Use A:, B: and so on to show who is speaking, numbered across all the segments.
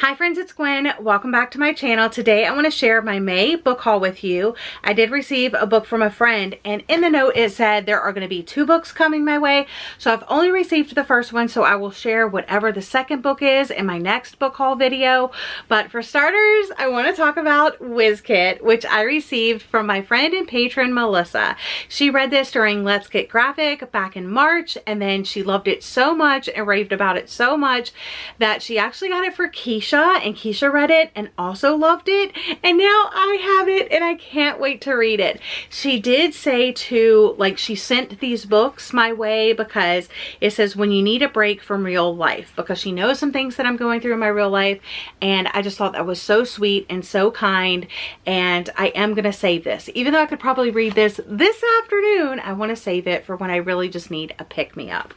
A: Hi friends, it's Gwen. Welcome back to my channel. Today I want to share my May book haul with you. I did receive a book from a friend, and in the note it said there are going to be 2 books coming my way. So I've only received the first one, so I will share whatever the second book is in my next book haul video. But for starters, I want to talk about WizKit, which I received from my friend and patron Melissa. She read this during Let's Get Graphic back in March, and then she loved it so much and raved about it so much that she actually got it for Keisha, and Keisha read it and also loved it, and now I have it and I can't wait to read it. She did say to, like, she sent these books my way because it says when you need a break from real life, because she knows some things that I'm going through in my real life, and I just thought that was so sweet and so kind, and I am gonna save this. Even though I could probably read this afternoon, I want to save it for when I really just need a pick-me-up.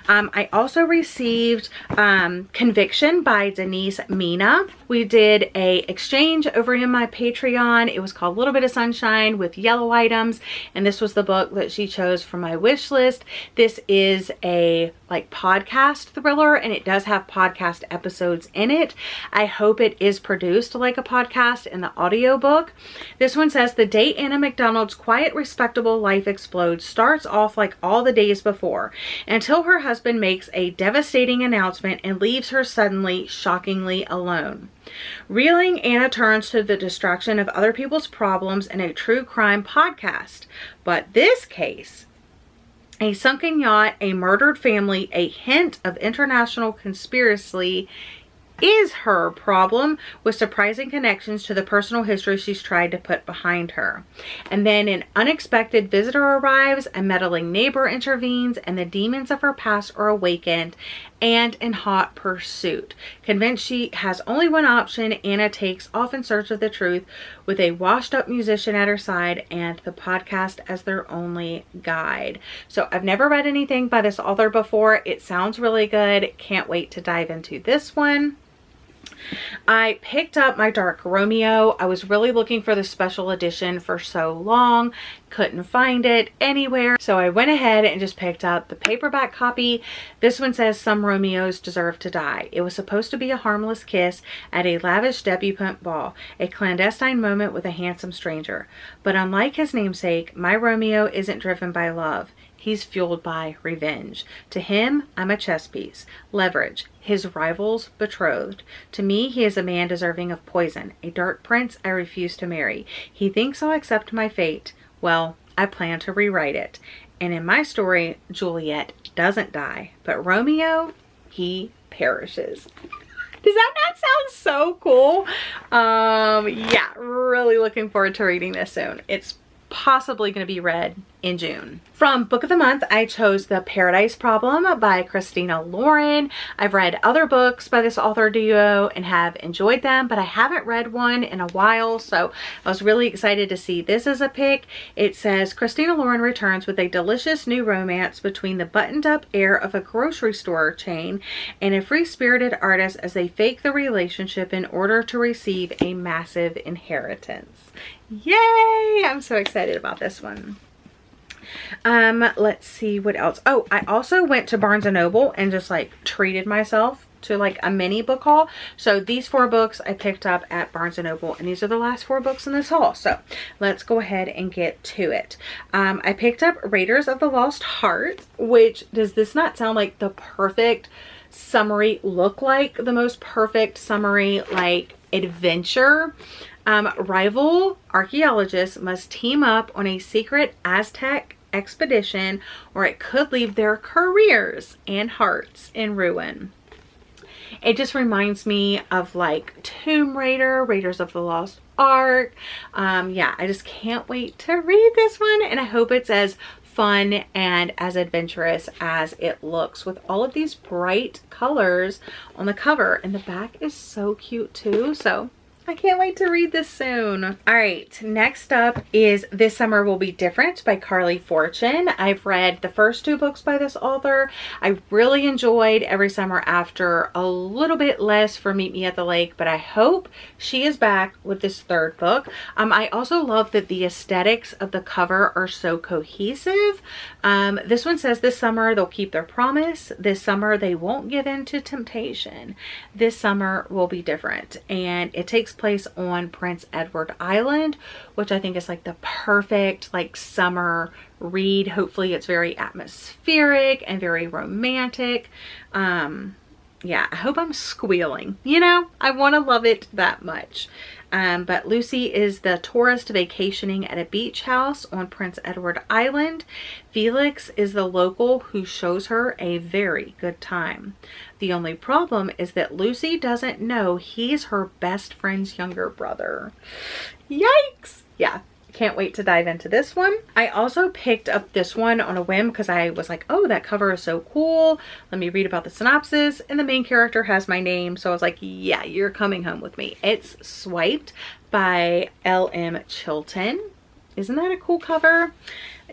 A: I also received Conviction by Denise Mina. We did a exchange over in my Patreon. It was called Little Bit of Sunshine with Yellow Items, and this was the book that she chose from my wish list. This is a podcast thriller, and it does have podcast episodes in it. I hope it is produced like a podcast in the audiobook. This one says the day Anna McDonald's quiet, respectable life explodes starts off like all the days before, until her husband makes a devastating announcement and leaves her suddenly, shockingly alone. Reeling, Anna turns to the distraction of other people's problems in a true crime podcast. But this case, a sunken yacht, a murdered family, a hint of international conspiracy, is her problem, with surprising connections to the personal history she's tried to put behind her. And then an unexpected visitor arrives, a meddling neighbor intervenes, and the demons of her past are awakened and in hot pursuit. Convinced she has only one option, Anna takes off in search of the truth, with a washed-up musician at her side and the podcast as their only guide. So I've never read anything by this author before. It sounds really good. Can't wait to dive into this one. I picked up my Dark Romeo. I was really looking for the special edition for so long, couldn't find it anywhere, so I went ahead and just picked up the paperback copy. This one says some Romeos deserve to die. It was supposed to be a harmless kiss at a lavish debutante ball, a clandestine moment with a handsome stranger. But unlike his namesake, my Romeo isn't driven by love. He's fueled by revenge. To him, I'm a chess piece, leverage, his rival's betrothed. To me, he is a man deserving of poison, a dark prince I refuse to marry. He thinks I'll accept my fate. Well, I plan to rewrite it. And in my story, Juliet doesn't die, but Romeo, he perishes. Does that not sound so cool? Yeah, really looking forward to reading this soon. It's possibly going to be read in June. From Book of the Month, I chose The Paradise Problem by Christina Lauren. I've read other books by this author duo and have enjoyed them, but I haven't read one in a while, so I was really excited to see this as a pick. It says Christina Lauren returns with a delicious new romance between the buttoned-up heir of a grocery store chain and a free-spirited artist as they fake the relationship in order to receive a massive inheritance. Yay! I'm so excited about this one. Let's see what else. Oh, I also went to Barnes & Noble and just treated myself to a mini book haul. So these 4 books I picked up at Barnes & Noble, and these are the last 4 books in this haul. So let's go ahead and get to it. I picked up Raiders of the Lost Heart, which, does this not sound like the perfect summary, look like the most perfect summary adventure? Rival archaeologists must team up on a secret Aztec expedition, or it could leave their careers and hearts in ruin. It just reminds me of Tomb Raider, Raiders of the Lost Ark. Yeah, I just can't wait to read this one, and I hope it's as fun and as adventurous as it looks, with all of these bright colors on the cover, and the back is so cute too. So I can't wait to read this soon. All right, next up is This Summer Will Be Different by Carly Fortune. I've read the first 2 books by this author. I really enjoyed Every Summer After, a little bit less for Meet Me at the Lake, but I hope she is back with this 3rd book. I also love that the aesthetics of the cover are so cohesive. This one says, this summer they'll keep their promise. This summer they won't give in to temptation. This summer will be different. And it takes place on Prince Edward Island, which I think is like the perfect like summer read. Hopefully it's very atmospheric and very romantic. Yeah, I hope I'm squealing, you know, I want to love it that much. But Lucy is the tourist vacationing at a beach house on Prince Edward Island. Felix is the local who shows her a very good time. The only problem is that Lucy doesn't know he's her best friend's younger brother. Yikes! Yeah. Can't wait to dive into this one. I also picked up this one on a whim because I was like, oh, that cover is so cool. Let me read about the synopsis. And the main character has my name. So I was like, yeah, you're coming home with me. It's Swiped by L.M. Chilton. Isn't that a cool cover?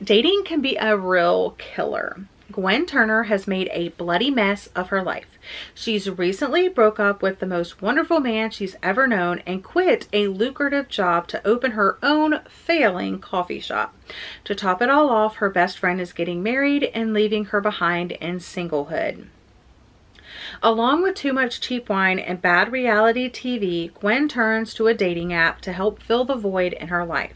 A: Dating can be a real killer. Gwen Turner has made a bloody mess of her life. She's recently broke up with the most wonderful man she's ever known and quit a lucrative job to open her own failing coffee shop. To top it all off, her best friend is getting married and leaving her behind in singlehood. Along with too much cheap wine and bad reality TV, Gwen turns to a dating app to help fill the void in her life.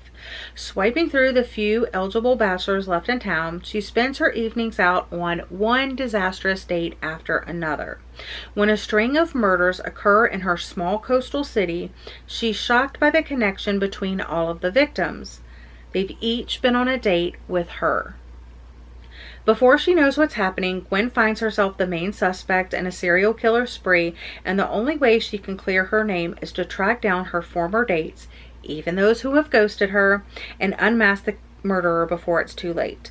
A: Swiping through the few eligible bachelors left in town, she spends her evenings out on one disastrous date after another. When a string of murders occur in her small coastal city, she's shocked by the connection between all of the victims. They've each been on a date with her. Before she knows what's happening, Gwen finds herself the main suspect in a serial killer spree, and the only way she can clear her name is to track down her former dates, even those who have ghosted her, and unmask the murderer before it's too late.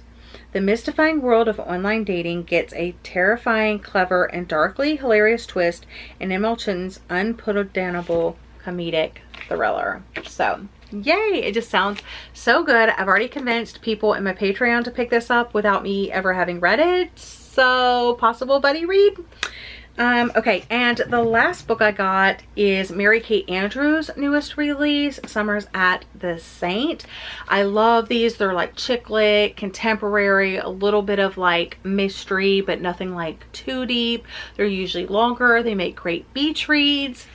A: The mystifying world of online dating gets a terrifying, clever, and darkly hilarious twist in M.L. Chilton's unputdownable comedic thriller. So, yay! It just sounds so good. I've already convinced people in my Patreon to pick this up without me ever having read it. So, possible buddy read. Okay, and the last book I got is Mary-Kate Andrews' newest release, Summers at the Saint. I love these. They're like chick lit, contemporary, a little bit of like mystery, but nothing like too deep. They're usually longer. They make great beach reads.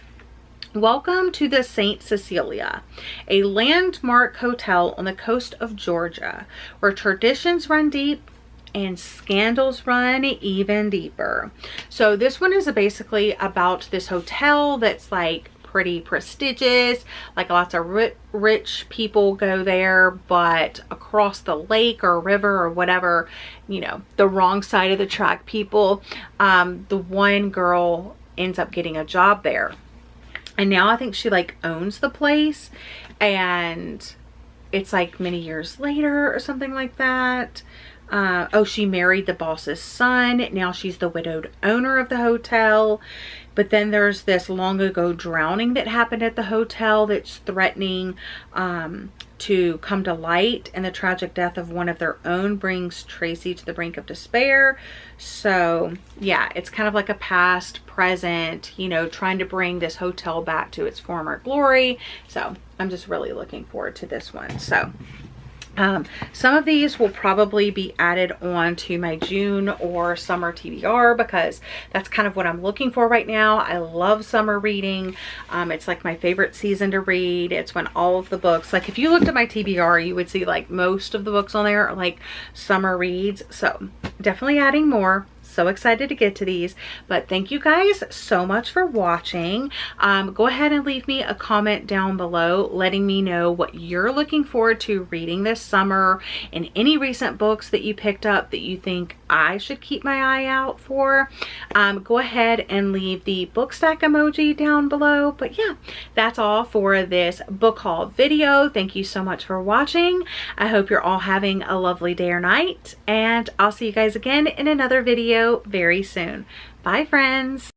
A: Welcome to the St. Cecilia, a landmark hotel on the coast of Georgia, where traditions run deep and scandals run even deeper. So this one is basically about this hotel that's like pretty prestigious, like lots of rich people go there, but across the lake or river or whatever, you know, the wrong side of the track people, the one girl ends up getting a job there. And now I think she like owns the place, and it's like many years later or something like that. Oh, she married the boss's son. Now she's the widowed owner of the hotel. But then there's this long ago drowning that happened at the hotel that's threatening to come to light, and the tragic death of one of their own brings Tracy to the brink of despair. So yeah, it's kind of like a past, present, you know, trying to bring this hotel back to its former glory. So I'm just really looking forward to this one. So some of these will probably be added on to my June or summer TBR, because that's kind of what I'm looking for right now. I love summer reading. It's like my favorite season to read. It's when all of the books, like if you looked at my TBR, you would see like most of the books on there are like summer reads. So definitely adding more. So excited to get to these, but thank you guys so much for watching. Go ahead and leave me a comment down below letting me know what you're looking forward to reading this summer, and any recent books that you picked up that you think I should keep my eye out for. Go ahead and leave the book stack emoji down below. But yeah, that's all for this book haul video. Thank you so much for watching. I hope you're all having a lovely day or night, and I'll see you guys again in another video very soon. Bye, friends.